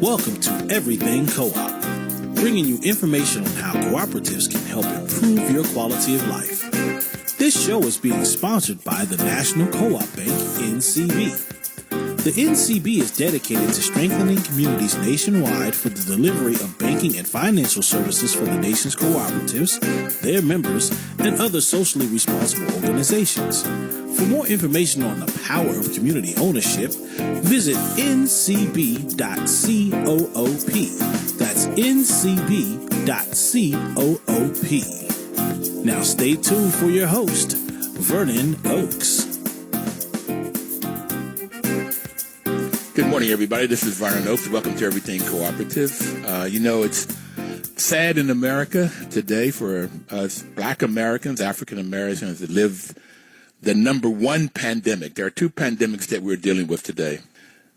Welcome to Everything Co-op, bringing you information on how cooperatives can help improve your quality of life. This show is being sponsored by the National Co-op Bank, NCB. The NCB is dedicated to strengthening communities nationwide for the delivery of banking and financial services for the nation's cooperatives, their members, and other socially responsible organizations. For more information on the power of community ownership, visit ncb.coop. That's ncb.coop. Now stay tuned for your host, Vernon Oakes. Good morning, everybody. This is Vernon Oakes. Welcome to Everything Cooperative. It's sad in America today for us Black Americans, African Americans that live the number one pandemic. There are two pandemics that we're dealing with today.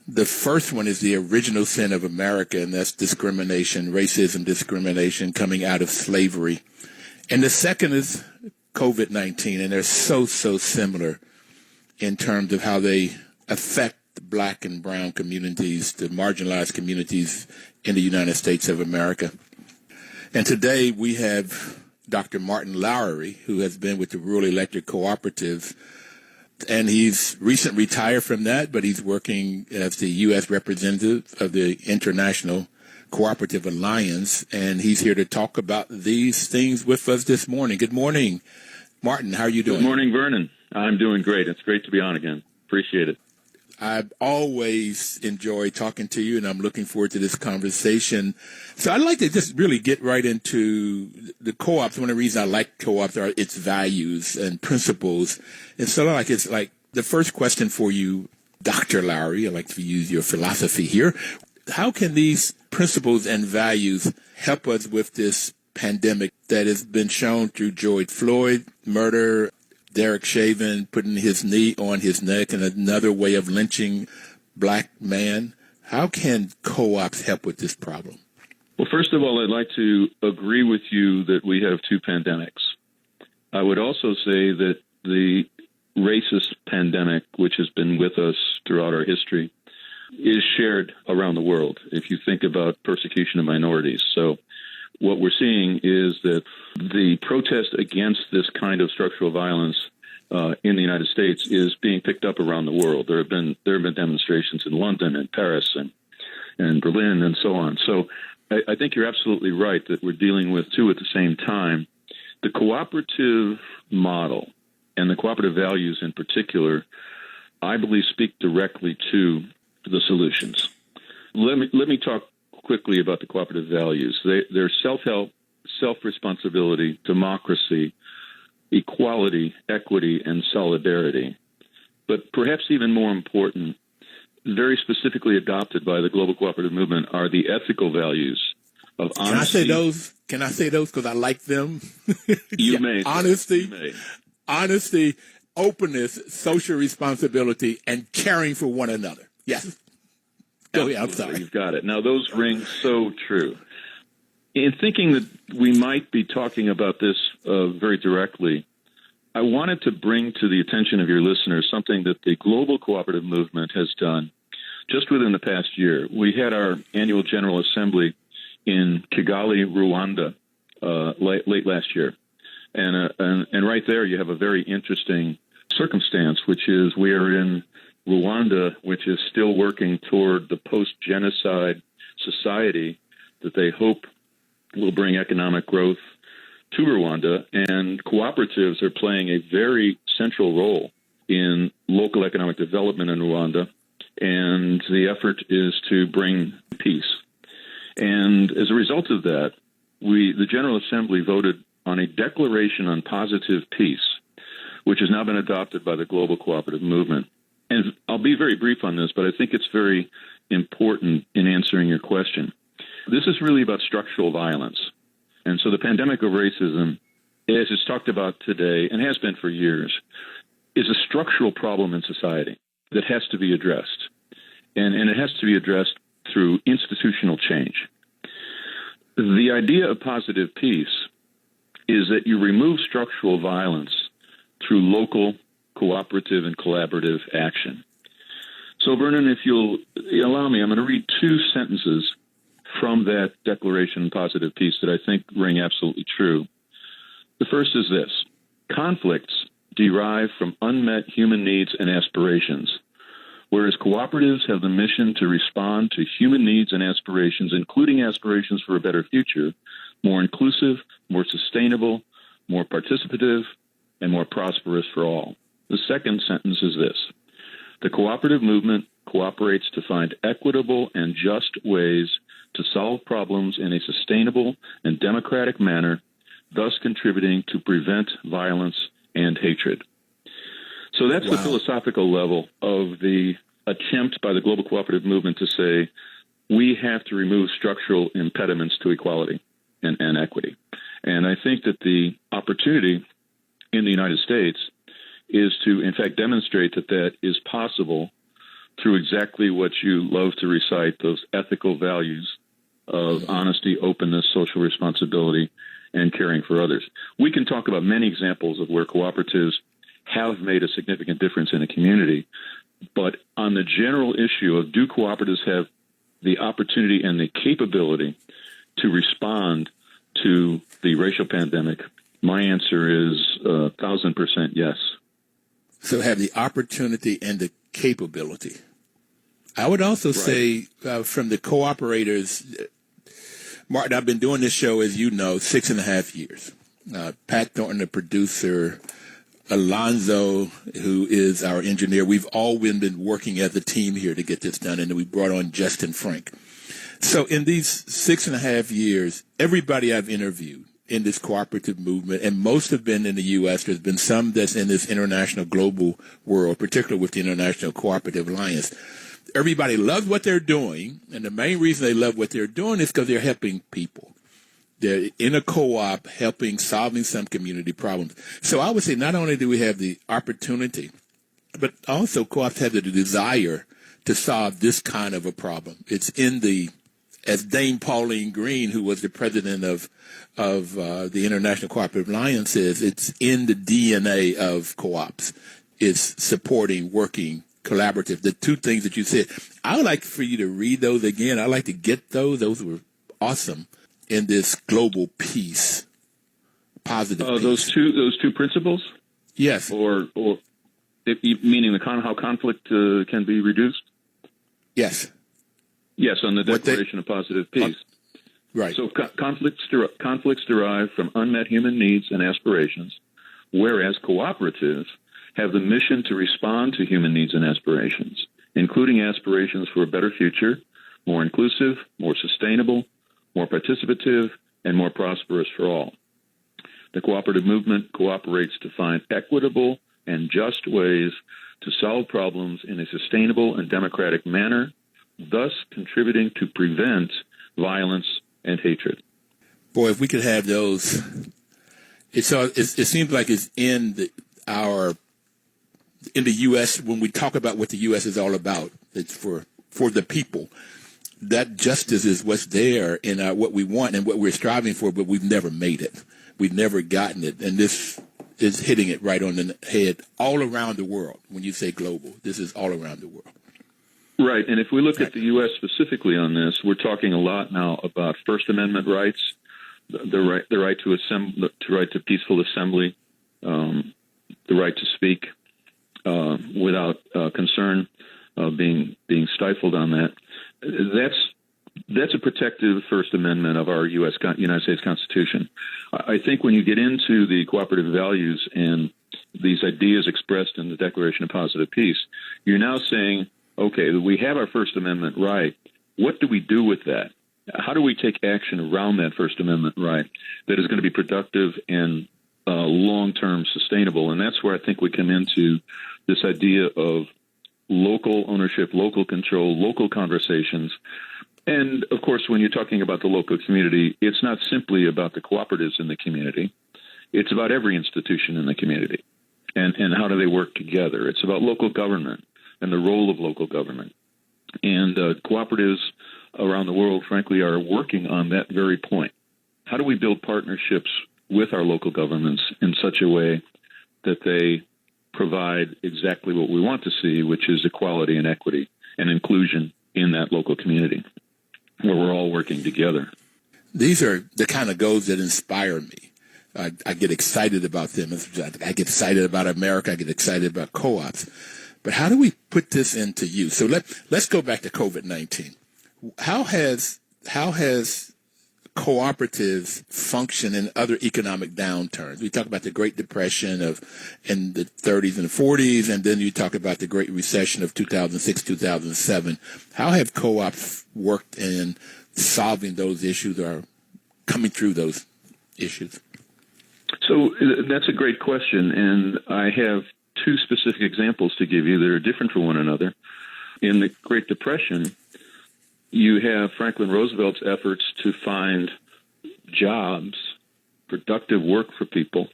The first one is the original sin of America, and that's discrimination, racism, discrimination coming out of slavery. And the second is COVID-19, and they're so similar in terms of how they affect the Black and brown communities, the marginalized communities in the United States of America. And today we have Dr. Martin Lowery, who has been with the Rural Electric Cooperative, and he's recently retired from that, but he's working as the U.S. representative of the International Cooperative Alliance, and he's here to talk about these things with us this morning. Good morning, Martin. How are you doing? Good morning, Vernon. I'm doing great. It's great to be on again. Appreciate it. I've always enjoyed talking to you, and I'm looking forward to this conversation. So I'd like to just really get right into the co-ops. One of the reasons I like co-ops are its values and principles. And so it's like the first question for you, Dr. Lowery, I'd like to use your philosophy here. How can these principles and values help us with this pandemic that has been shown through George Floyd murder, Derek Chauvin putting his knee on his neck, and another way of lynching Black man? How can co-ops help with this problem? Well, first of all, I'd like to agree with you that we have two pandemics. I would also say that the racist pandemic, which has been with us throughout our history, is shared around the world, if you think about persecution of minorities. So what we're seeing is that the protest against this kind of structural violence in the United States is being picked up around the world. There have been demonstrations in London and Paris and Berlin and so on. So I think you're absolutely right that we're dealing with two at the same time. The cooperative model and the cooperative values in particular, I believe, speak directly to the solutions. Let me talk quickly about the cooperative values. They're self-help, self-responsibility, democracy, equality, equity, and solidarity. But perhaps even more important, very specifically adopted by the global cooperative movement, are the ethical values of honesty. Can I say those because I like them? You may. Honesty, openness, social responsibility, and caring for one another. Yes. Oh, yeah, I'm sorry. You've got it. Now, those ring so true. In thinking that we might be talking about this very directly, I wanted to bring to the attention of your listeners something that the global cooperative movement has done just within the past year. We had our annual General Assembly in Kigali, Rwanda, late last year. And right there you have a very interesting circumstance, which is we are in Rwanda, which is still working toward the post-genocide society that they hope will bring economic growth to Rwanda, and cooperatives are playing a very central role in local economic development in Rwanda, and the effort is to bring peace. And as a result of that, the General Assembly voted on a declaration on positive peace, which has now been adopted by the global cooperative movement. And I'll be very brief on this, but I think it's very important in answering your question. This is really about structural violence. And so the pandemic of racism, as it's talked about today and has been for years, is a structural problem in society that has to be addressed. And it has to be addressed through institutional change. The idea of positive peace is that you remove structural violence through local cooperative and collaborative action. So, Vernon, if you'll allow me, I'm going to read two sentences from that Declaration Positive Peace that I think ring absolutely true. The first is this: conflicts derive from unmet human needs and aspirations, whereas cooperatives have the mission to respond to human needs and aspirations, including aspirations for a better future, more inclusive, more sustainable, more participative, and more prosperous for all. The second sentence is this: the cooperative movement cooperates to find equitable and just ways to solve problems in a sustainable and democratic manner, thus contributing to prevent violence and hatred. So that's the philosophical level of the attempt by the global cooperative movement to say we have to remove structural impediments to equality and equity. And I think that the opportunity in the United States is to, in fact, demonstrate that that is possible through exactly what you love to recite, those ethical values of honesty, openness, social responsibility, and caring for others. We can talk about many examples of where cooperatives have made a significant difference in a community, but on the general issue of do cooperatives have the opportunity and the capability to respond to the racial pandemic, my answer is 1,000% yes. So have the opportunity and the capability. I would also say from the cooperators, Martin, I've been doing this show, as you know, 6.5 years. Pat Thornton, the producer, Alonzo, who is our engineer, we've all been working as a team here to get this done, and then we brought on Justin Frank. So in these 6.5 years, everybody I've interviewed in this cooperative movement, and most have been in the U.S., there's been some that's in this international global world, particularly with the International Cooperative Alliance. Everybody loves what they're doing, and the main reason they love what they're doing is because they're helping people. They're in a co-op helping, solving some community problems. So I would say not only do we have the opportunity, but also co-ops have the desire to solve this kind of a problem. It's in the, as Dame Pauline Green, who was the president of the International Cooperative Alliance says, it's in the DNA of co-ops. It's supporting, working, collaborative. The two things that you said, I would like for you to read those again. I'd like to get those. Those were awesome in this global peace, positive peace. Those two principles? Yes. Or meaning how conflict can be reduced? Yes. Yes, on the Declaration of Positive Peace. Right. So conflicts derive from unmet human needs and aspirations, whereas cooperatives have the mission to respond to human needs and aspirations, including aspirations for a better future, more inclusive, more sustainable, more participative, and more prosperous for all. The cooperative movement cooperates to find equitable and just ways to solve problems in a sustainable and democratic manner, thus contributing to prevent violence and hatred. Boy, if we could have those, it seems like it's in the U.S. when we talk about what the U.S. is all about. It's for the people. That justice is what's there in what we want and what we're striving for, but we've never made it. We've never gotten it. And this is hitting it right on the head all around the world. When you say global, this is all around the world. Right. And if we look at the U.S. specifically on this, we're talking a lot now about First Amendment rights, the right to peaceful assembly, the right to speak without concern of being stifled on that. That's a protective First Amendment of our United States Constitution. I think when you get into the cooperative values and these ideas expressed in the Declaration of Positive Peace, you're now saying, okay, we have our First Amendment right. What do we do with that? How do we take action around that First Amendment right that is going to be productive and long-term sustainable? And that's where I think we come into this idea of local ownership, local control, local conversations. And, of course, when you're talking about the local community, it's not simply about the cooperatives in the community. It's about every institution in the community and how do they work together. It's about local government and the role of local government. And cooperatives around the world, frankly, are working on that very point. How do we build partnerships with our local governments in such a way that they provide exactly what we want to see, which is equality and equity and inclusion in that local community where we're all working together. These are the kind of goals that inspire me. I get excited about them. I get excited about America. I get excited about co-ops. But how do we put this into use? So let's go back to COVID-19. How has cooperatives function in other economic downturns? We talk about the Great Depression in the 30s and the 40s, and then you talk about the Great Recession of 2006, 2007. How have co-ops worked in solving those issues or coming through those issues? So that's a great question, and I have two specific examples to give you that are different from one another. In the Great Depression, you have Franklin Roosevelt's efforts to find jobs, productive work for people,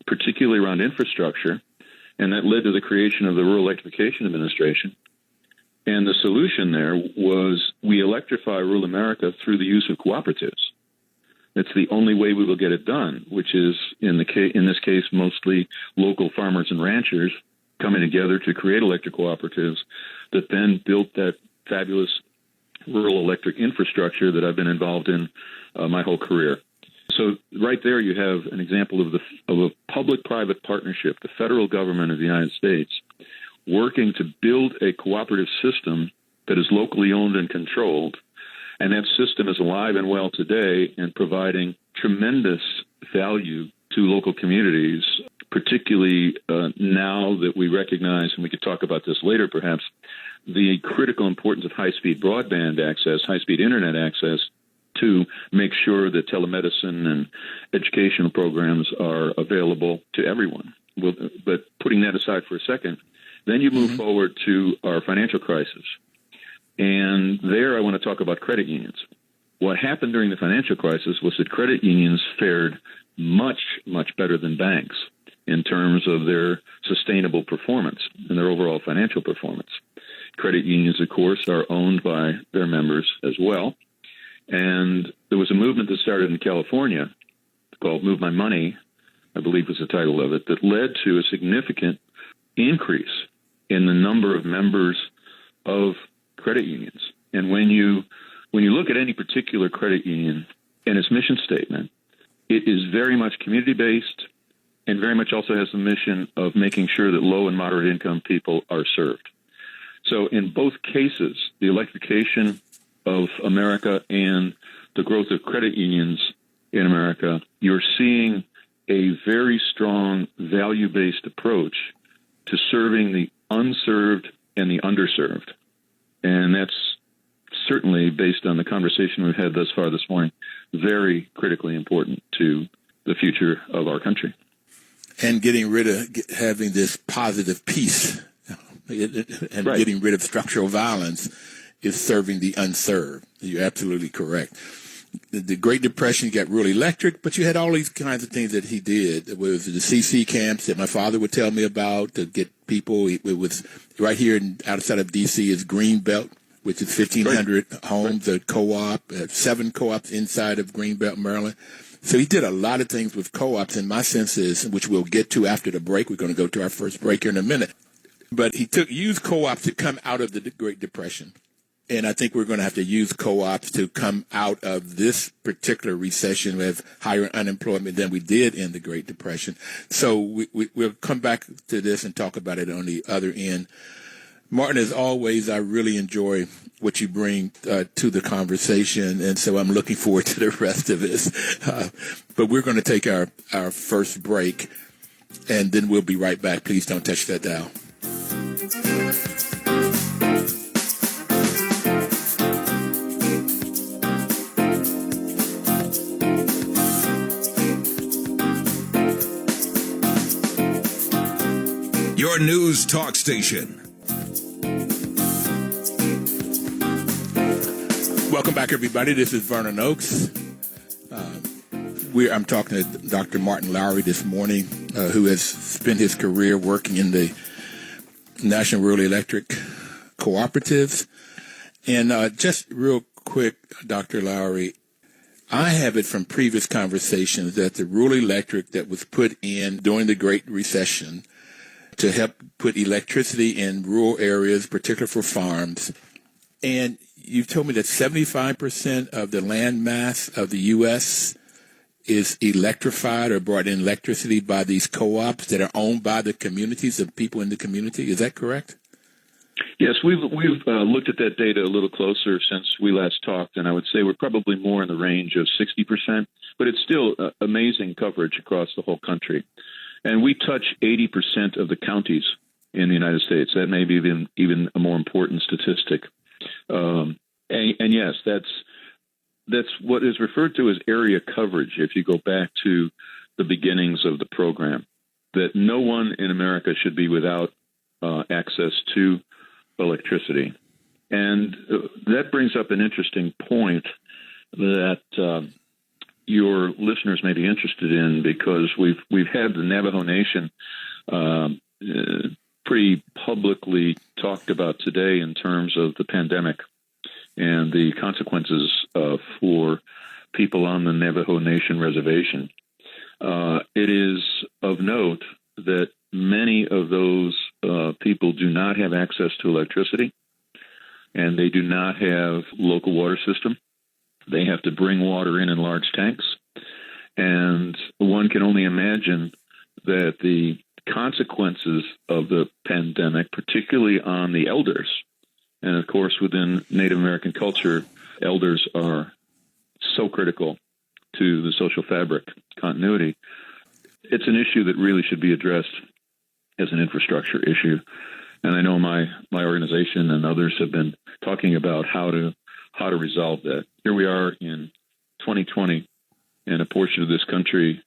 particularly around infrastructure, and that led to the creation of the Rural Electrification Administration. And the solution there was we electrify rural America through the use of cooperatives. It's the only way we will get it done, which is, in this case, mostly local farmers and ranchers coming together to create electric cooperatives that then built that fabulous rural electric infrastructure that I've been involved in my whole career. So right there you have an example of a public-private partnership, the federal government of the United States, working to build a cooperative system that is locally owned and controlled. And that system is alive and well today and providing tremendous value to local communities, particularly now that we recognize, and we could talk about this later perhaps, the critical importance of high-speed broadband access, high-speed internet access, to make sure that telemedicine and educational programs are available to everyone. But putting that aside for a second, then you move forward to our financial crisis. And there I want to talk about credit unions. What happened during the financial crisis was that credit unions fared much, much better than banks in terms of their sustainable performance and their overall financial performance. Credit unions, of course, are owned by their members as well. And there was a movement that started in California called Move My Money, I believe was the title of it, that led to a significant increase in the number of members of credit unions. And when you look at any particular credit union and its mission statement, it is very much community-based and very much also has the mission of making sure that low and moderate income people are served. So in both cases, the electrification of America and the growth of credit unions in America, you're seeing a very strong value-based approach to serving the unserved and the underserved. And that's certainly, based on the conversation we've had thus far this morning, very critically important to the future of our country. And getting rid of having this positive peace and right. Getting rid of structural violence is serving the unserved. You're absolutely correct. The Great Depression got real electric, but you had all these kinds of things that he did. It was the CC camps that my father would tell me about to get people. It was right here outside of D.C. is Greenbelt, which is 1,500 homes, a co-op, 7 co-ops inside of Greenbelt, Maryland. So he did a lot of things with co-ops, and my sense is, which we'll get to after the break, we're going to go to our first break here in a minute, but he used co-ops to come out of the Great Depression. And I think we're going to have to use co-ops to come out of this particular recession with higher unemployment than we did in the Great Depression. So we'll come back to this and talk about it on the other end. Martin, as always, I really enjoy what you bring to the conversation, and so I'm looking forward to the rest of this. But we're going to take our first break, and then we'll be right back. Please don't touch that dial. Your news talk station. Welcome back, everybody. This is Vernon Oakes. I'm talking to Dr. Martin Lowery this morning, who has spent his career working in the National Rural Electric Cooperatives. And just real quick, Dr. Lowery, I have it from previous conversations that the rural electric that was put in during the Great Recession to help put electricity in rural areas, particularly for farms. And you've told me that 75% of the land mass of the U.S. is electrified or brought in electricity by these co-ops that are owned by the communities of people in the community. Is that correct? Yes, we've looked at that data a little closer since we last talked, and I would say we're probably more in the range of 60%, but it's still amazing coverage across the whole country. And we touch 80% of the counties in the United States. That may be even a more important statistic. And yes, that's what is referred to as area coverage. If you go back to the beginnings of the program, that no one in America should be without access to electricity. And that brings up an interesting point that your listeners may be interested in, because we've had the Navajo Nation pretty publicly talked about today in terms of the pandemic and the consequences for people on the Navajo Nation reservation. It is of note that many of those people do not have access to electricity, and they do not have local water system. They have to bring water in large tanks, and one can only imagine that the consequences of the pandemic, particularly on the elders, and of course within Native American culture, elders are so critical to the social fabric continuity. It's an issue that really should be addressed as an infrastructure issue. And I know my organization and others have been talking about how to resolve that. Here we are in 2020, and a portion of this country,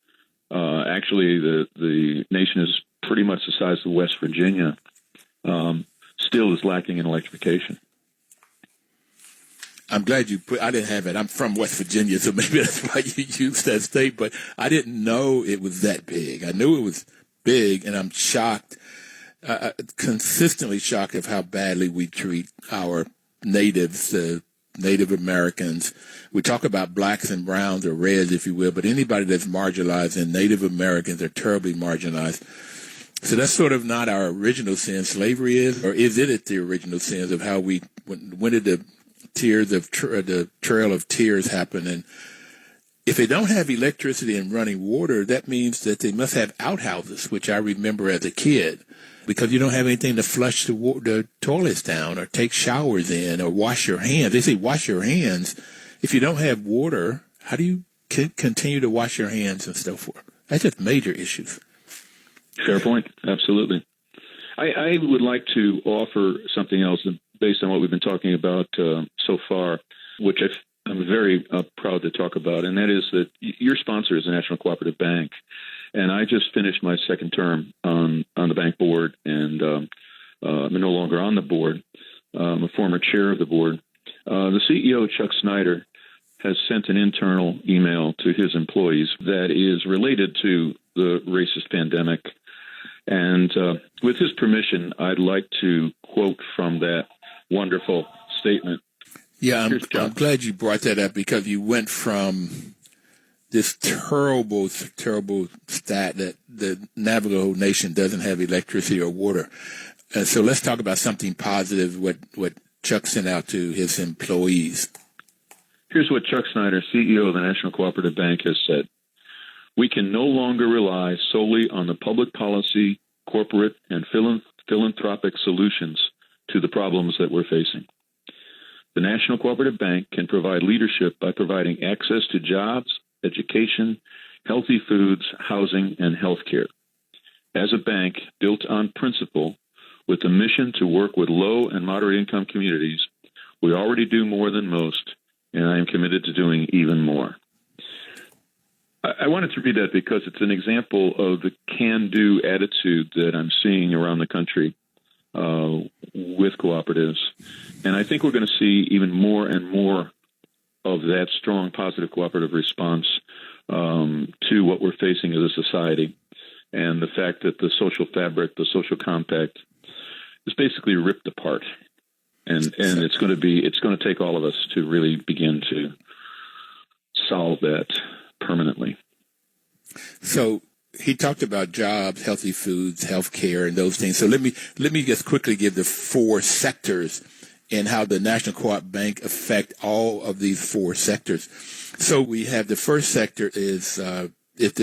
actually the nation is pretty much the size of West Virginia, still is lacking in electrification. I'm glad I didn't have it. I'm from West Virginia, so maybe that's why you used that state, but I didn't know it was that big. I knew it was big, and I'm shocked, consistently shocked of how badly we treat our natives, Native Americans. We talk about blacks and browns or reds, if you will, but anybody that's marginalized, and Native Americans are terribly marginalized. So that's sort of not our original sin. Slavery is, or is it the original sins of how when did the the trail of tears happen? And if they don't have electricity and running water, that means that they must have outhouses, which I remember as a kid, because you don't have anything to flush the toilets down or take showers in or wash your hands. They say wash your hands. If you don't have water, how do you continue to wash your hands and so forth? That's just major issues. Fair point. Absolutely. I would like to offer something else based on what we've been talking about so far, which I'm very proud to talk about, and that is that your sponsor is the National Cooperative Bank. And I just finished my second term on the bank board, and I'm no longer on the board. I'm a former chair of the board. The CEO, Chuck Snider, has sent an internal email to his employees that is related to the racist pandemic. And with his permission, I'd like to quote from that wonderful statement. Yeah, I'm glad you brought that up, because you went from this terrible stat that the Navajo Nation doesn't have electricity or water. So let's talk about something positive, what Chuck sent out to his employees. Here's what Chuck Snider, CEO of the National Cooperative Bank, has said. We can no longer rely solely on the public policy, corporate, and philanthropic solutions to the problems that we're facing. The National Cooperative Bank can provide leadership by providing access to jobs, education, healthy foods, housing, and health care. As a bank built on principle with a mission to work with low and moderate income communities, we already do more than most, and I am committed to doing even more. I wanted to read that because it's an example of the can-do attitude that I'm seeing around the country with cooperatives. And I think we're going to see even more and more of that strong, positive cooperative response to what we're facing as a society, and the fact that the social fabric, the social compact, is basically ripped apart. And it's going to take all of us to really begin to solve that permanently. So he talked about jobs, healthy foods, healthcare, and those things. So let me just quickly give the four sectors and how the National Co-op Bank affect all of these four sectors. So we have the first sector is if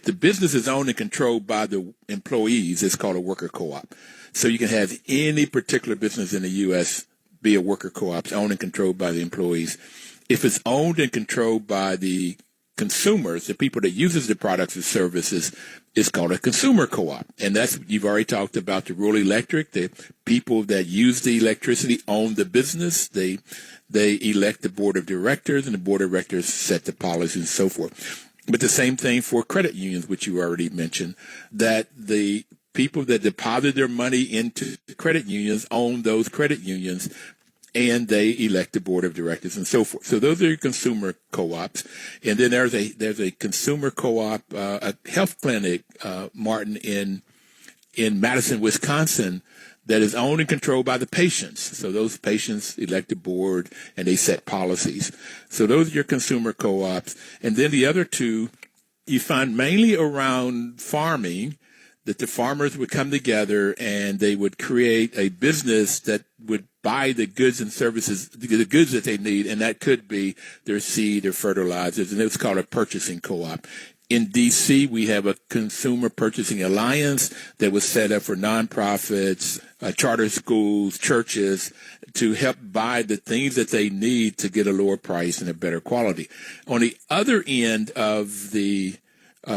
the business is owned and controlled by the employees, it's called a worker co-op. So you can have any particular business in the U.S. be a worker co-op, owned and controlled by the employees. If it's owned and controlled by the consumers, the people that uses the products and services, it's called a consumer co-op. And that's, you've already talked about the rural electric. The people that use the electricity own the business. They elect the board of directors, and the board of directors set the policies and so forth. But the same thing for credit unions, which you already mentioned, that the people that deposit their money into the credit unions own those credit unions, and they elect the board of directors and so forth. So those are your consumer co-ops. And then there's a consumer co-op, a health clinic, Martin, in Madison, Wisconsin, that is owned and controlled by the patients. So those patients elect a board and they set policies. So those are your consumer co-ops. And then the other two you find mainly around farming, that the farmers would come together and they would create a business that would buy the goods and services, the goods that they need, and that could be their seed or fertilizers, and it's called a purchasing co-op. In D.C., we have a Consumer Purchasing Alliance that was set up for nonprofits, charter schools, churches, to help buy the things that they need to get a lower price and a better quality. On the other end of the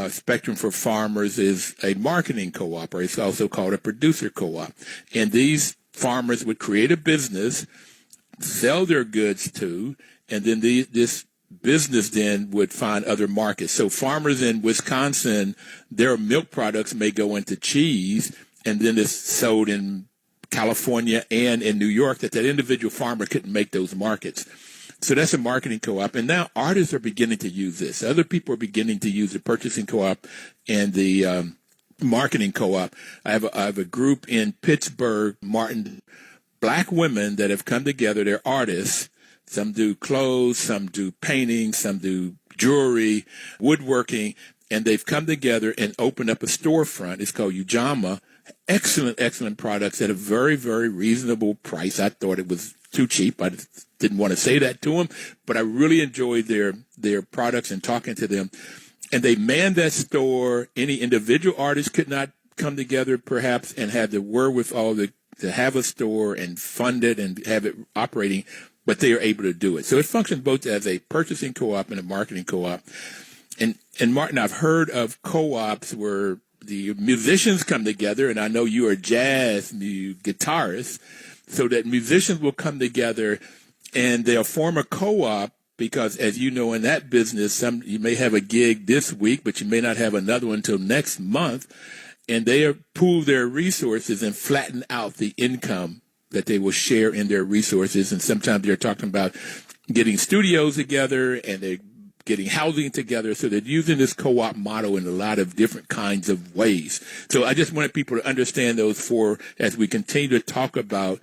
spectrum for farmers is a marketing co-op, or it's also called a producer co-op. And these farmers would create a business, sell their goods to, and then this business then would find other markets. So farmers in Wisconsin, their milk products may go into cheese, and then it's sold in California and in New York, that individual farmer couldn't make those markets. So that's a marketing co-op. And now artists are beginning to use this. Other people are beginning to use the purchasing co-op and the marketing co-op. I have a group in Pittsburgh, Martin, black women that have come together. They're artists. Some do clothes, some do painting, some do jewelry, woodworking, and they've come together and opened up a storefront. It's called Ujamaa. Excellent products at a very, very reasonable price. I thought it was too cheap. I didn't want to say that to them, but I really enjoyed their products and talking to them. And they manned that store. Any individual artist could not come together, perhaps, and have the wherewithal to have a store and fund it and have it operating, but they are able to do it. So it functions both as a purchasing co-op and a marketing co-op. And Martin, I've heard of co-ops where the musicians come together, and I know you are a jazz guitarist, so that musicians will come together and they'll form a co-op, because as you know, in that business, you may have a gig this week, but you may not have another one until next month, and they pool their resources and flatten out the income that they will share in their resources. And sometimes they're talking about getting studios together, and they're getting housing together. So they're using this co-op model in a lot of different kinds of ways. So I just wanted people to understand those four as we continue to talk about.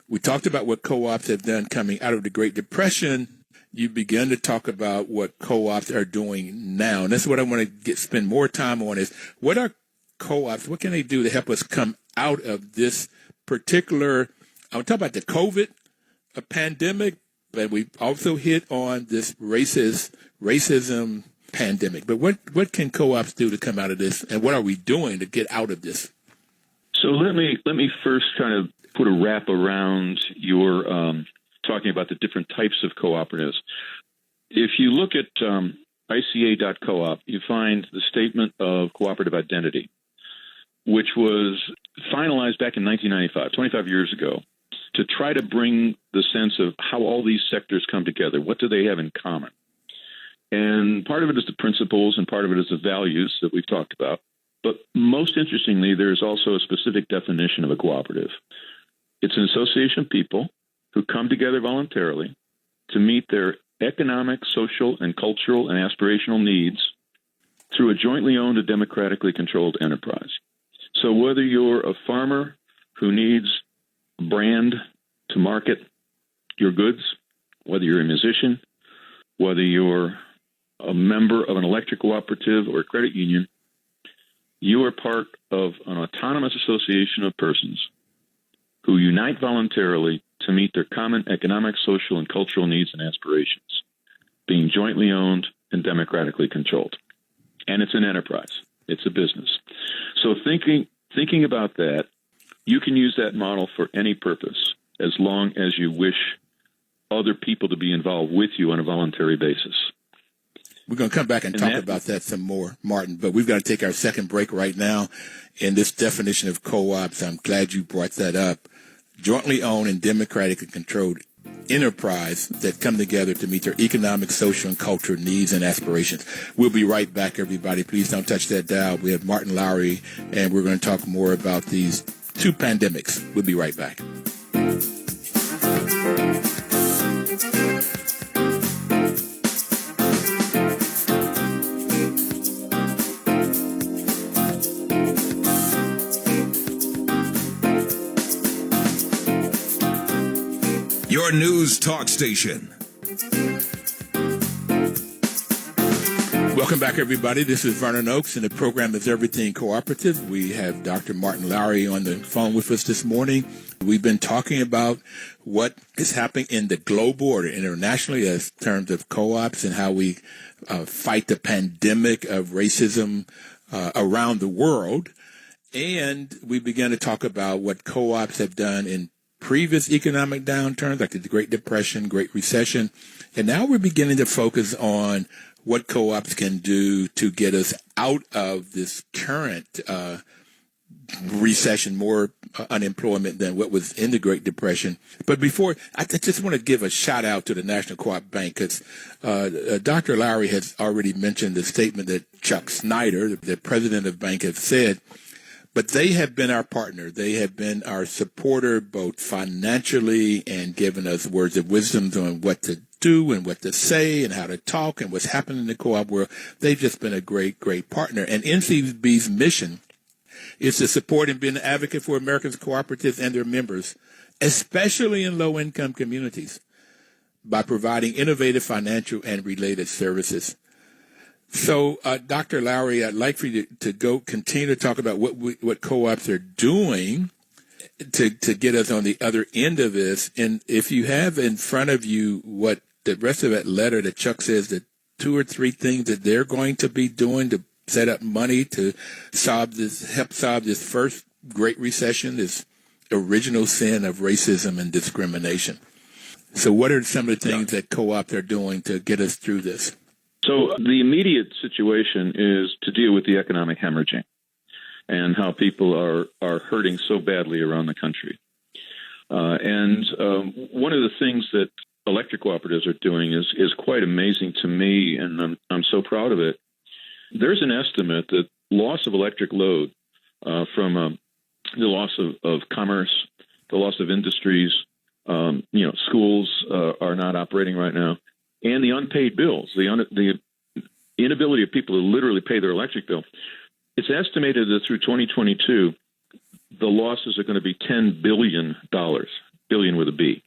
We talked about what co-ops have done coming out of the Great Depression. You began to talk about what co-ops are doing now. And that's what I want to spend more time on, is what are co-ops? What can they do to help us come out of this particular, I'm talking about the COVID pandemic, but we also hit on this racism pandemic. But what can co-ops do to come out of this, and what are we doing to get out of this? So let me first kind of put a wrap around your talking about the different types of cooperatives. If you look at ICA.coop, you find the Statement of Cooperative Identity, which was finalized back in 1995, 25 years ago, to try to bring the sense of how all these sectors come together. What do they have in common? And part of it is the principles, and part of it is the values that we've talked about. But most interestingly, there's also a specific definition of a cooperative. It's an association of people who come together voluntarily to meet their economic, social, and cultural and aspirational needs through a jointly owned and democratically controlled enterprise. So whether you're a farmer who needs a brand to market your goods, whether you're a musician, whether you're a member of an electric cooperative or a credit union, You are part of an autonomous association of persons who unite voluntarily to meet their common economic, social, and cultural needs and aspirations, being jointly owned and democratically controlled. And it's an enterprise. It's a business. So thinking about that, you can use that model for any purpose as long as you wish other people to be involved with you on a voluntary basis. We're going to come back and talk about that some more, Martin, but we've got to take our second break right now. In this definition of co-ops, I'm glad you brought that up. Jointly owned and democratically controlled enterprise that come together to meet their economic, social, and cultural needs and aspirations. We'll be right back, everybody. Please don't touch that dial. We have Martin Lowery, and we're going to talk more about these two pandemics. We'll be right back. Your news talk station. Welcome back, everybody. This is Vernon Oakes, and the program is Everything Cooperative. We have Dr. Martin Lowery on the phone with us this morning. We've been talking about what is happening in the global or internationally as terms of co-ops and how we fight the pandemic of racism around the world. And we began to talk about what co-ops have done in previous economic downturns, like the Great Depression, Great Recession. And now we're beginning to focus on what co-ops can do to get us out of this current recession, more unemployment than what was in the Great Depression. But before, I just want to give a shout out to the National Co-op Bank, because Dr. Lowery has already mentioned the statement that Chuck Snider, the president of the bank, has said. But they have been our partner. They have been our supporter, both financially and giving us words of wisdom on what to do and what to say and how to talk and what's happening in the co-op world. They've just been a great, great partner. And NCB's mission is to support and be an advocate for Americans' cooperatives and their members, especially in low-income communities, by providing innovative financial and related services. So, Dr. Lowery, I'd like for you to continue to talk about what co-ops are doing to get us on the other end of this. And if you have in front of you what the rest of that letter that Chuck says, that 2 or 3 things that they're going to be doing to set up money to help solve this first Great Recession, this original sin of racism and discrimination. So what are some of the things that co-ops are doing to get us through this? So the immediate situation is to deal with the economic hemorrhaging and how people are hurting so badly around the country. And one of the things that electric cooperatives are doing is quite amazing to me, and I'm so proud of it. There's an estimate that loss of electric load from the loss of commerce, the loss of industries, schools are not operating right now, and the unpaid bills, the inability of people to literally pay their electric bill. It's estimated that through 2022, the losses are going to be $10 billion, billion with a B.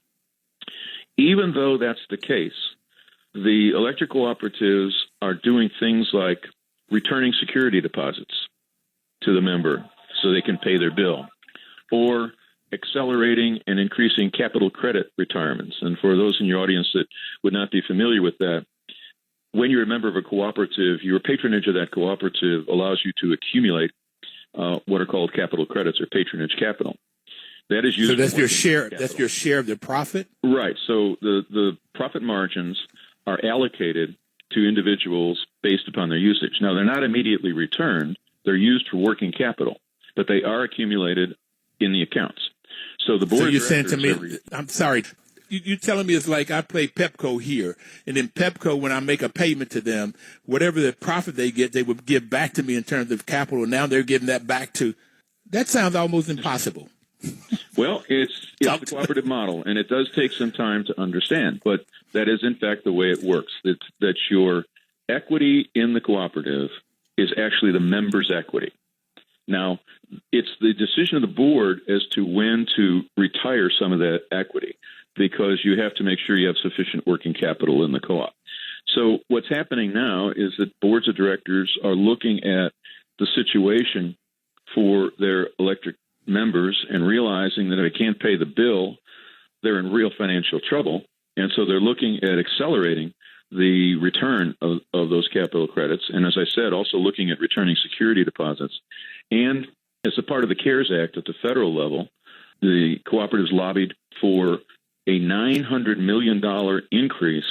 Even though that's the case, the electric cooperatives are doing things like returning security deposits to the member so they can pay their bill, or accelerating and increasing capital credit retirements. And for those in your audience that would not be familiar with that, when you're a member of a cooperative, your patronage of that cooperative allows you to accumulate what are called capital credits or patronage capital. That is used. So that's your share. Capital. That's your share of the profit, right? So the profit margins are allocated to individuals based upon their usage. Now, they're not immediately returned; they're used for working capital, but they are accumulated in the accounts. So the board. So you're saying to me, I'm sorry. You're telling me it's like I play Pepco here, and in Pepco, when I make a payment to them, whatever the profit they get, they would give back to me in terms of capital. Now they're giving that back to. That sounds almost impossible. Well, it's the cooperative model, and it does take some time to understand, but that is, in fact, the way it works. That your equity in the cooperative is actually the member's equity. Now, it's the decision of the board as to when to retire some of that equity, because you have to make sure you have sufficient working capital in the co-op. So what's happening now is that boards of directors are looking at the situation for their electric members and realizing that if they can't pay the bill, they're in real financial trouble. And so they're looking at accelerating the return of those capital credits. And as I said, also looking at returning security deposits. And as a part of the CARES Act at the federal level, the cooperatives lobbied for a $900 million increase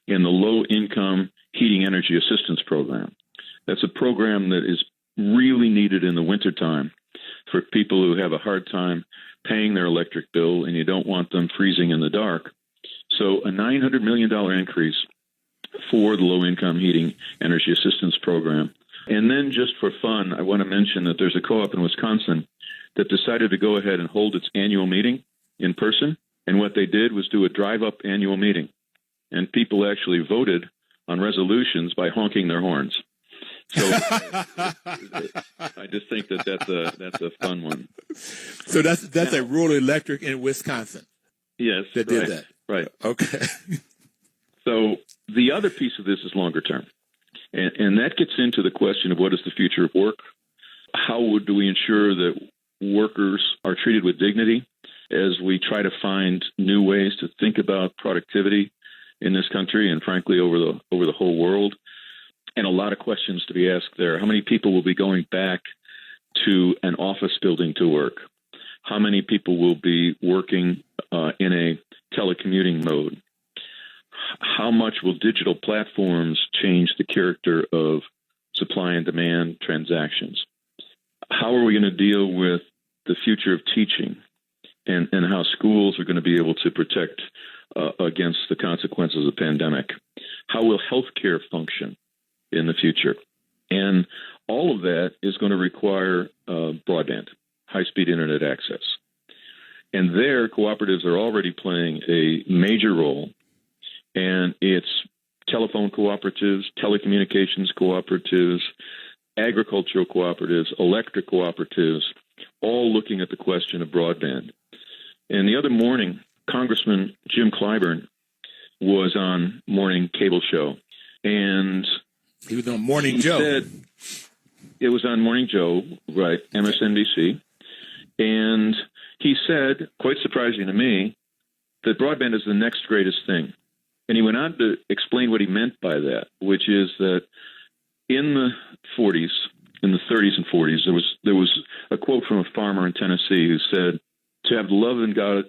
in the low-income heating energy assistance program. That's a program that is really needed in the wintertime for people who have a hard time paying their electric bill and you don't want them freezing in the dark. So a $900 million increase for the low-income heating energy assistance program. And then just for fun, I want to mention that there's a co-op in Wisconsin that decided to go ahead and hold its annual meeting in person. And what they did was do a drive-up annual meeting. And people actually voted on resolutions by honking their horns. So I just think that that's a fun one. So that's a rural electric in Wisconsin. Yes, that did that. Right. Okay. So the other piece of this is longer term. And that gets into the question of what is the future of work? How do we ensure that workers are treated with dignity as we try to find new ways to think about productivity in this country and, frankly, over the whole world? And a lot of questions to be asked there. How many people will be going back to an office building to work? How many people will be working in a telecommuting mode? How much will digital platforms change the character of supply and demand transactions? How are we going to deal with the future of teaching and how schools are going to be able to protect against the consequences of the pandemic? How will healthcare function in the future? And all of that is going to require broadband, high-speed internet access. And there, cooperatives are already playing a major role. And it's telephone cooperatives, telecommunications cooperatives, agricultural cooperatives, electric cooperatives, all looking at the question of broadband. And the other morning, Congressman Jim Clyburn was on morning cable show. And he was on Morning Joe. It was on Morning Joe, right, MSNBC. And he said, quite surprising to me, that broadband is the next greatest thing. And he went on to explain what he meant by that, which is that in the 40s, in the 30s and 40s, there was a quote from a farmer in Tennessee who said, "To have the love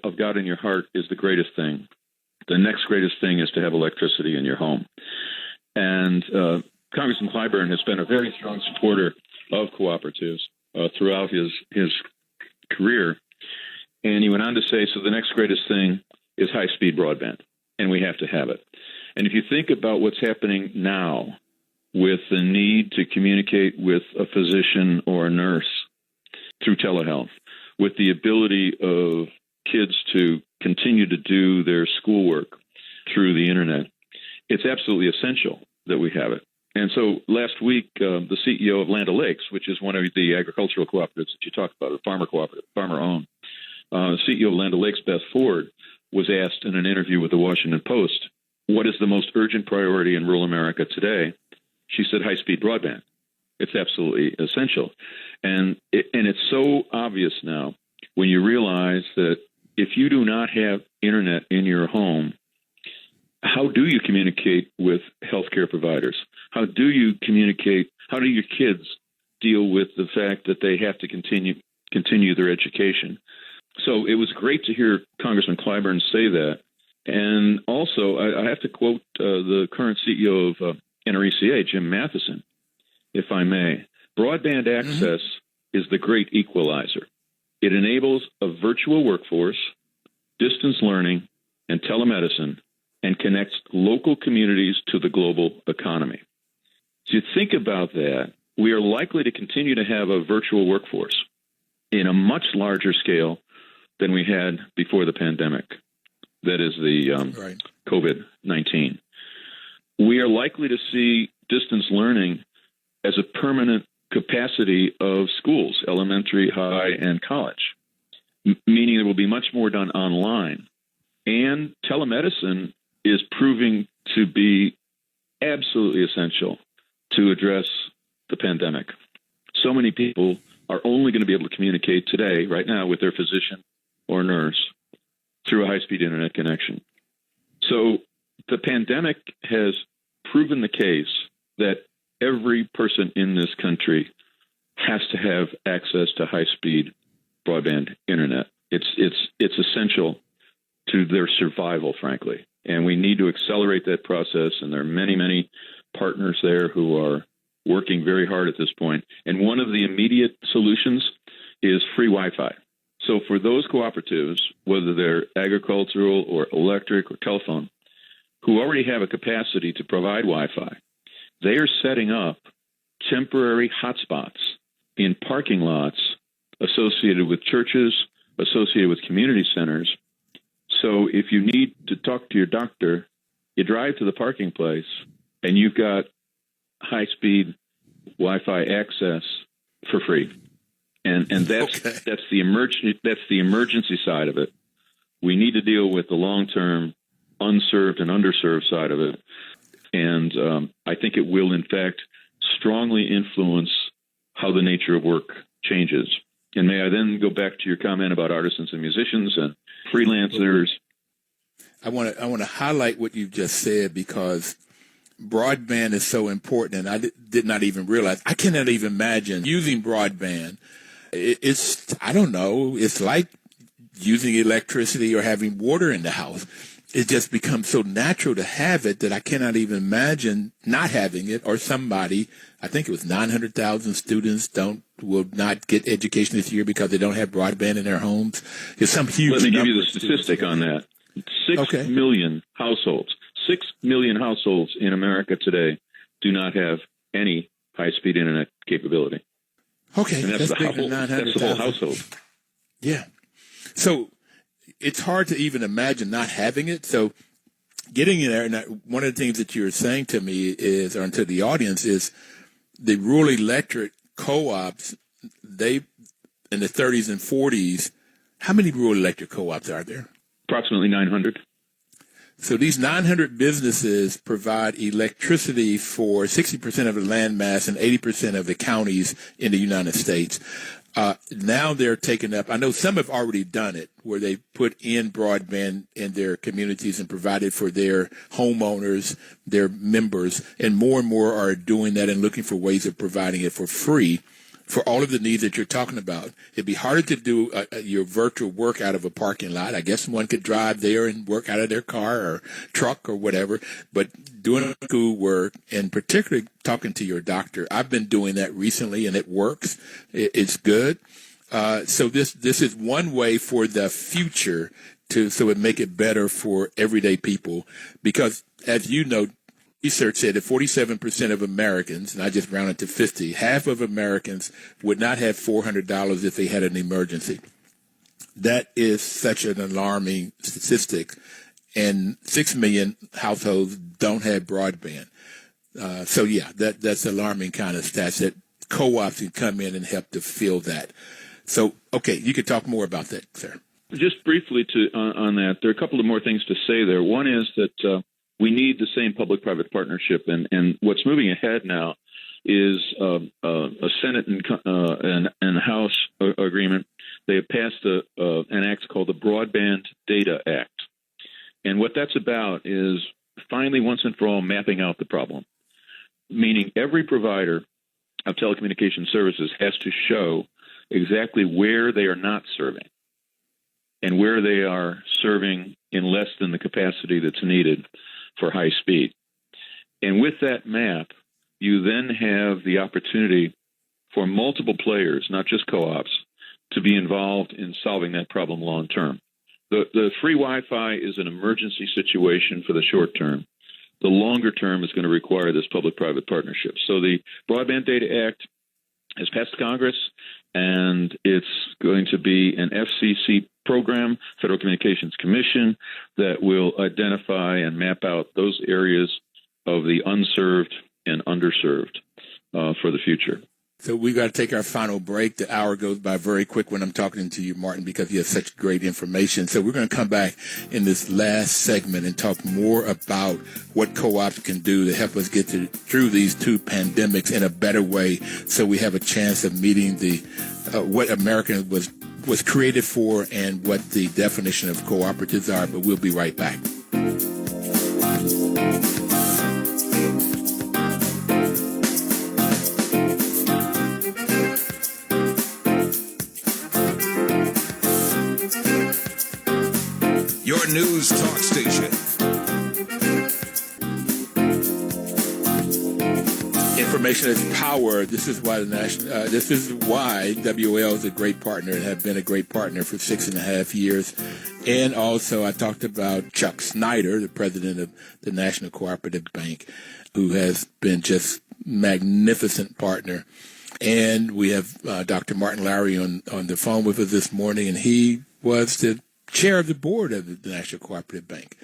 of God in your heart is the greatest thing. The next greatest thing is to have electricity in your home." And Congressman Clyburn has been a very strong supporter of cooperatives throughout his career. And he went on to say, so the next greatest thing is high-speed broadband. And we have to have it. And if you think about what's happening now with the need to communicate with a physician or a nurse through telehealth, with the ability of kids to continue to do their schoolwork through the internet, it's absolutely essential that we have it. And so last week, the CEO of Land O'Lakes, which is one of the agricultural cooperatives that you talked about, a farmer cooperative, farmer-owned, the CEO of Land O'Lakes, Beth Ford, was asked in an interview with the Washington Post, what is the most urgent priority in rural America today? She said high-speed broadband. It's absolutely essential. And it's so obvious now when you realize that if you do not have internet in your home, how do you communicate with healthcare providers? How do you communicate? How do your kids deal with the fact that they have to continue their education? So it was great to hear Congressman Clyburn say that. And also, I have to quote the current CEO of NRECA, Jim Matheson, if I may. Broadband access is the great equalizer. It enables a virtual workforce, distance learning, and telemedicine, and connects local communities to the global economy. So you think about that, we are likely to continue to have a virtual workforce in a much larger scale than we had before the pandemic. That is the COVID-19. We are likely to see distance learning as a permanent capacity of schools, elementary, high, and college, meaning there will be much more done online. And telemedicine is proving to be absolutely essential to address the pandemic. So many people are only going to be able to communicate today, right now, with their physician or nurse through a high-speed internet connection. So the pandemic has proven the case that every person in this country has to have access to high-speed broadband internet. It's essential to their survival, frankly. And we need to accelerate that process. And there are many, many partners there who are working very hard at this point. And one of the immediate solutions is free Wi-Fi. So for those cooperatives, whether they're agricultural or electric or telephone, who already have a capacity to provide Wi-Fi, they are setting up temporary hotspots in parking lots associated with churches, associated with community centers. So if you need to talk to your doctor, you drive to the parking place and you've got high-speed Wi-Fi access for free. And that's the emergency side of it. We need to deal with the long-term unserved and underserved side of it. And I think it will, in fact, strongly influence how the nature of work changes. And may I then go back to your comment about artisans and musicians and freelancers? I want to highlight what you just said, because broadband is so important, and I did not even realize. I cannot even imagine using broadband. I don't know, it's like using electricity or having water in the house. It just becomes so natural to have it that I cannot even imagine not having it, or somebody, I think it was 900,000 students will not get education this year because they don't have broadband in their homes. It's some huge Let me give you the of statistic on that. 6 million households. 6 million households in America today do not have any high-speed internet capability. Okay, and that's the whole household. Yeah. So it's hard to even imagine not having it. So getting in there, and one of the things that you're saying to me is, or to the audience, is the rural electric co-ops, they, in the 30s and 40s, how many rural electric co-ops are there? Approximately 900. So these 900 businesses provide electricity for 60% of the land mass and 80% of the counties in the United States. Now they're taking up, I know some have already done it, where they put in broadband in their communities and provided for their homeowners, their members, and more are doing that and looking for ways of providing it for free for all of the needs that you're talking about. It'd be harder to do your virtual work out of a parking lot. I guess one could drive there and work out of their car or truck or whatever, but doing school work, and particularly talking to your doctor, I've been doing that recently, and it works. It's good. So this is one way for the future so it make it better for everyday people, because as you know, research said that 47% of Americans, and I just rounded to 50, half of Americans would not have $400 if they had an emergency. That is such an alarming statistic. And 6 million households don't have broadband. So, yeah, that's alarming kind of stats that co-ops can come in and help to fill that. So, okay, you could talk more about that, sir. Just briefly on that, there are a couple of more things to say there. One is that we need the same public-private partnership, and what's moving ahead now is a Senate and House agreement. They have passed an act called the Broadband Data Act. And what that's about is finally, once and for all, mapping out the problem, meaning every provider of telecommunication services has to show exactly where they are not serving and where they are serving in less than the capacity that's needed for high speed. And with that map, you then have the opportunity for multiple players, not just co-ops, to be involved in solving that problem long term. The free Wi-Fi is an emergency situation for the short term. The longer term is going to require this public-private partnership. So the Broadband Data Act has passed Congress, and it's going to be an FCC program, Federal Communications Commission, that will identify and map out those areas of the unserved and underserved for the future. So we got to take our final break. The hour goes by very quick when I'm talking to you, Martin, because you have such great information. So we're going to come back in this last segment and talk more about what co-ops can do to help us get through these two pandemics in a better way, so we have a chance of meeting the what America was created for and what the definition of cooperatives are. But we'll be right back. Your news talk station. Information is power. This is why WL is a great partner and have been a great partner for 6.5 years. And also, I talked about Chuck Snider, the president of the National Cooperative Bank, who has been just magnificent partner. And we have Dr. Martin Lowery on the phone with us this morning, and he was the chair of the board of the National Cooperative Bank.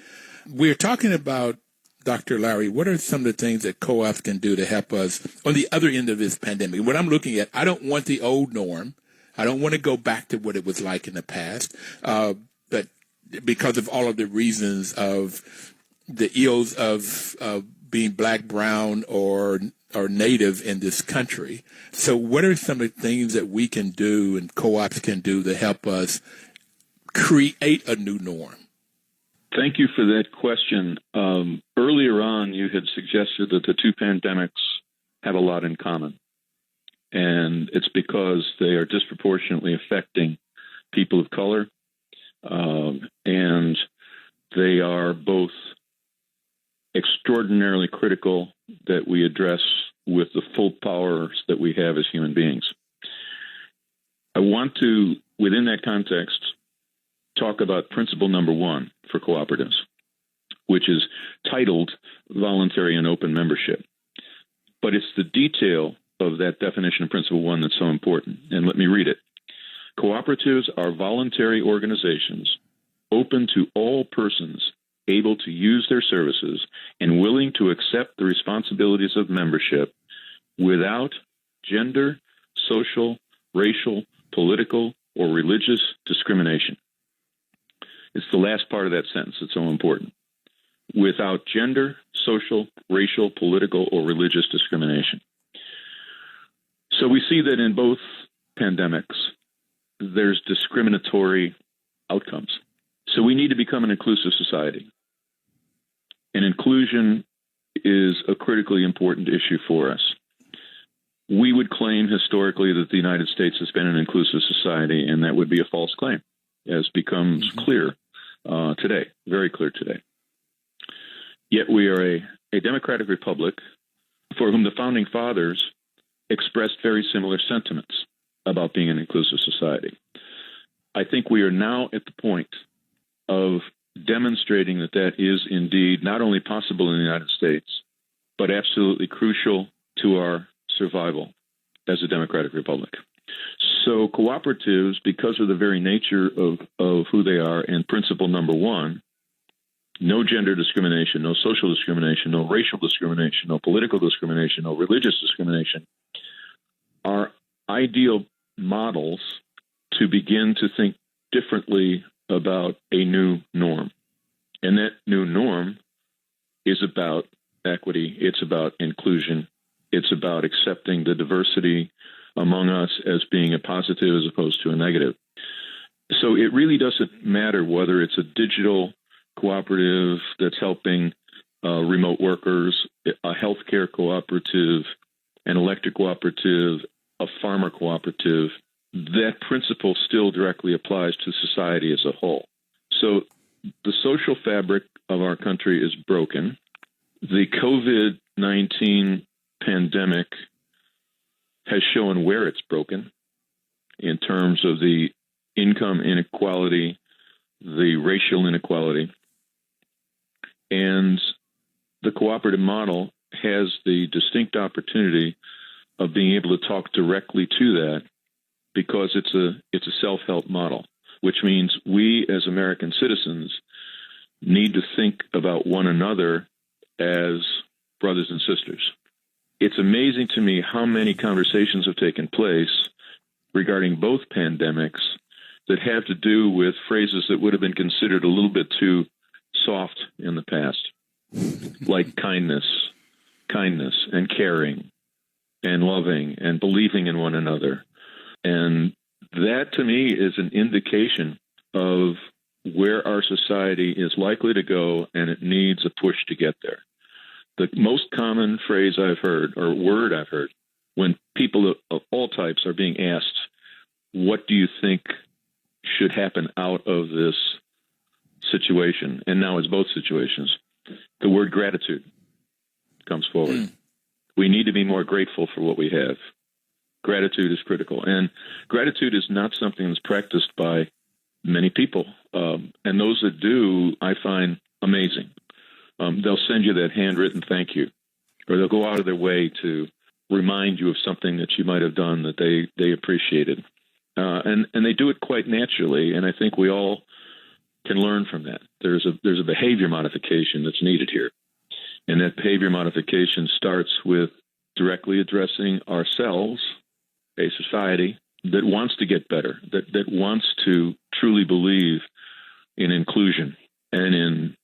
We're talking about, Dr. Lowery, what are some of the things that co-ops can do to help us on the other end of this pandemic? What I'm looking at, I don't want the old norm. I don't want to go back to what it was like in the past, but because of all of the reasons of the ills of being black, brown, or native in this country. So what are some of the things that we can do and co-ops can do to help us create a new norm? Thank you for that question. Earlier on, you had suggested that the two pandemics have a lot in common. And it's because they are disproportionately affecting people of color. And they are both extraordinarily critical that we address with the full powers that we have as human beings. I want to, within that context, talk about principle number one for cooperatives, which is titled voluntary and open membership. But it's the detail of that definition of principle one that's so important. And let me read it. Cooperatives are voluntary organizations open to all persons able to use their services and willing to accept the responsibilities of membership without gender, social, racial, political, or religious discrimination. It's the last part of that sentence that's so important. Without gender, social, racial, political, or religious discrimination. So we see that in both pandemics, there's discriminatory outcomes. So we need to become an inclusive society. And inclusion is a critically important issue for us. We would claim historically that the United States has been an inclusive society, and that would be a false claim, as becomes clear today, very clear today. Yet we are a democratic republic for whom the founding fathers expressed very similar sentiments about being an inclusive society. I think we are now at the point of demonstrating that that is indeed not only possible in the United States, but absolutely crucial to our survival as a democratic republic. So cooperatives, because of the very nature of who they are, and principle number one, no gender discrimination, no social discrimination, no racial discrimination, no political discrimination, no religious discrimination, are ideal models to begin to think differently about a new norm. And that new norm is about equity, it's about inclusion, it's about accepting the diversity among us as being a positive as opposed to a negative. So it really doesn't matter whether it's a digital cooperative that's helping remote workers, a healthcare cooperative, an electric cooperative, a farmer cooperative. That principle still directly applies to society as a whole. So the social fabric of our country is broken. The COVID-19 pandemic has shown where it's broken in terms of the income inequality, the racial inequality. And the cooperative model has the distinct opportunity of being able to talk directly to that, because it's a self-help model, which means we as American citizens need to think about one another as brothers and sisters. it's amazing to me how many conversations have taken place regarding both pandemics that have to do with phrases that would have been considered a little bit too soft in the past, like kindness and caring and loving and believing in one another. And that, to me, is an indication of where our society is likely to go, and it needs a push to get there. The most common phrase I've heard, or word I've heard, when people of all types are being asked, what do you think should happen out of this situation? And now it's both situations. The word gratitude comes forward. We need to be more grateful for what we have. Gratitude is critical. And gratitude is not something that's practiced by many people. And those that do, I find amazing. They'll send you that handwritten thank you, or they'll go out of their way to remind you of something that you might have done that they appreciated. And they do it quite naturally, and I think we all can learn from that. There's a behavior modification that's needed here. And that behavior modification starts with directly addressing ourselves, a society that wants to get better, that wants to truly believe in inclusion and in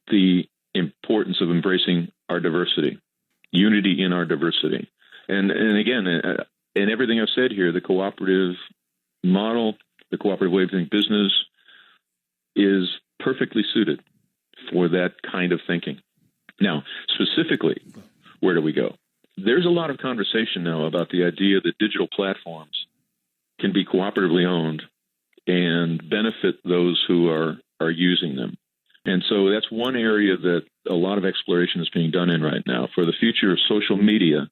the importance of embracing our diversity, unity in our diversity. And again, in everything I've said here, the cooperative model, the cooperative way of doing business is perfectly suited for that kind of thinking. Now, specifically, where do we go? There's a lot of conversation now about the idea that digital platforms can be cooperatively owned and benefit those who are using them. And so that's one area that a lot of exploration is being done in right now. For the future of social media,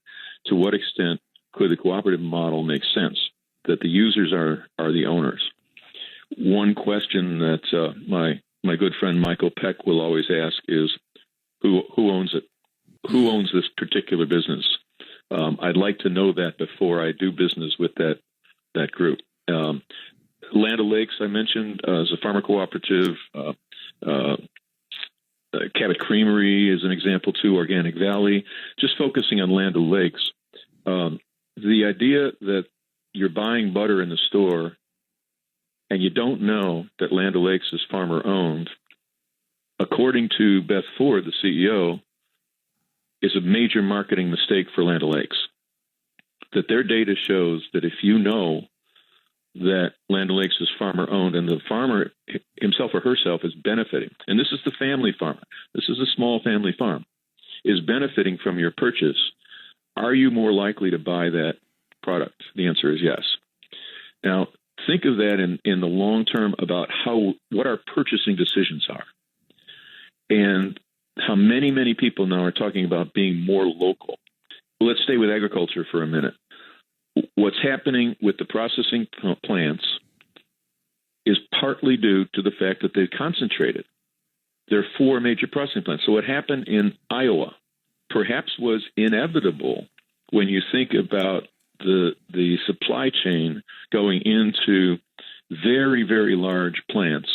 to what extent could the cooperative model make sense, that the users are the owners? One question that my good friend Michael Peck will always ask is, who owns it? Who owns this particular business? I'd like to know that before I do business with that group. Land O'Lakes, I mentioned, is a farmer cooperative. Cabot Creamery is an example too, Organic Valley. Just focusing on Land O'Lakes, the idea that you're buying butter in the store and you don't know that Land O'Lakes is farmer-owned, according to Beth Ford, the CEO, is a major marketing mistake for Land O'Lakes. That their data shows that if you know that Land O'Lakes is farmer-owned and the farmer himself or herself is benefiting, and this is the family farmer, this is a small family farm, is benefiting from your purchase, are you more likely to buy that product? The answer is yes. Now, think of that in the long term about what our purchasing decisions are. And how many people now are talking about being more local. Let's stay with agriculture for a minute. What's happening with the processing plants is partly due to the fact that they've concentrated. There are 4 major processing plants. So what happened in Iowa perhaps was inevitable when you think about the supply chain going into very, very large plants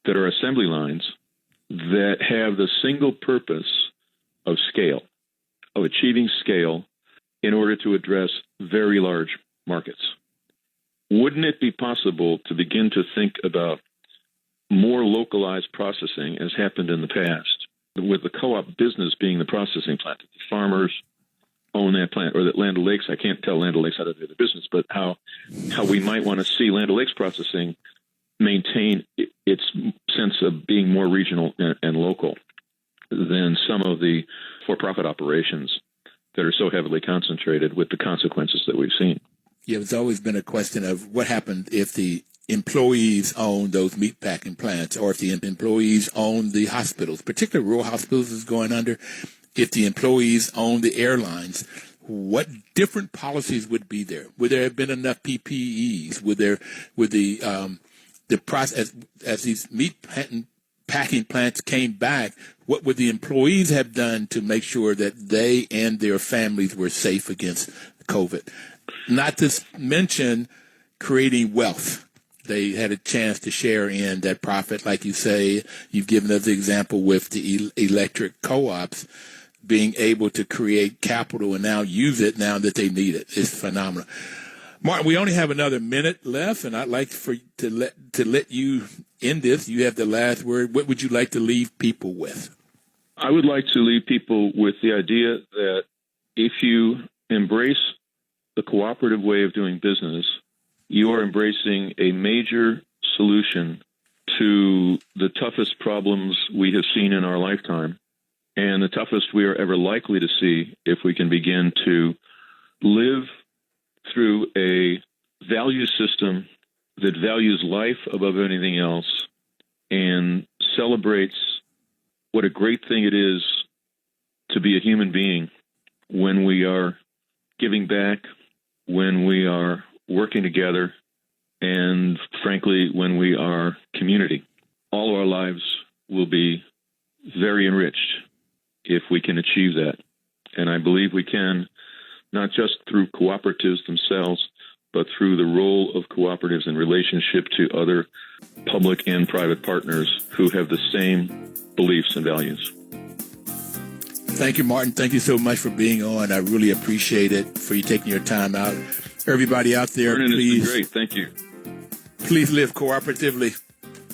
that are assembly lines that have the single purpose of scale, of achieving scale in order to address very large markets. Wouldn't it be possible to begin to think about more localized processing as happened in the past, with the co-op business being the processing plant, that the farmers own that plant, or that Land O'Lakes, I can't tell Land O'Lakes how to do the business, but how we might want to see Land O'Lakes processing maintain its sense of being more regional and local than some of the for-profit operations that are so heavily concentrated with the consequences that we've seen. Yeah, it's always been a question of what happened if the employees own those meatpacking plants, or if the employees own the hospitals, particularly rural hospitals is going under. If the employees own the airlines, what different policies would be there? Would there have been enough PPEs? Would the process, as these meat packing plants came back, what would the employees have done to make sure that they and their families were safe against COVID? Not to mention creating wealth. They had a chance to share in that profit, like you say. You've given us the example with the electric co-ops. being able to create capital and now use it now that they need it. It's phenomenal. Martin, we only have another minute left, and I'd like to let you end this. You have the last word. What would you like to leave people with? I would like to leave people with the idea that if you embrace the cooperative way of doing business, you are embracing a major solution to the toughest problems we have seen in our lifetime, and the toughest we are ever likely to see if we can begin to live through a value system that values life above anything else and celebrates what a great thing it is to be a human being when we are giving back, when we are working together, and frankly, when we are community. All of our lives will be very enriched if we can achieve that. And I believe we can, not just through cooperatives themselves, but through the role of cooperatives in relationship to other public and private partners who have the same beliefs and values. Thank you, Martin. Thank you so much for being on. I really appreciate it, for you taking your time out. Everybody out there, Vernon, please. it's been great. Thank you. Please live cooperatively.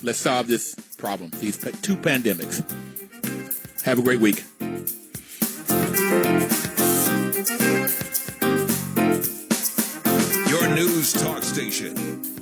Let's solve this problem, these two pandemics. Have a great week. Your news talk station.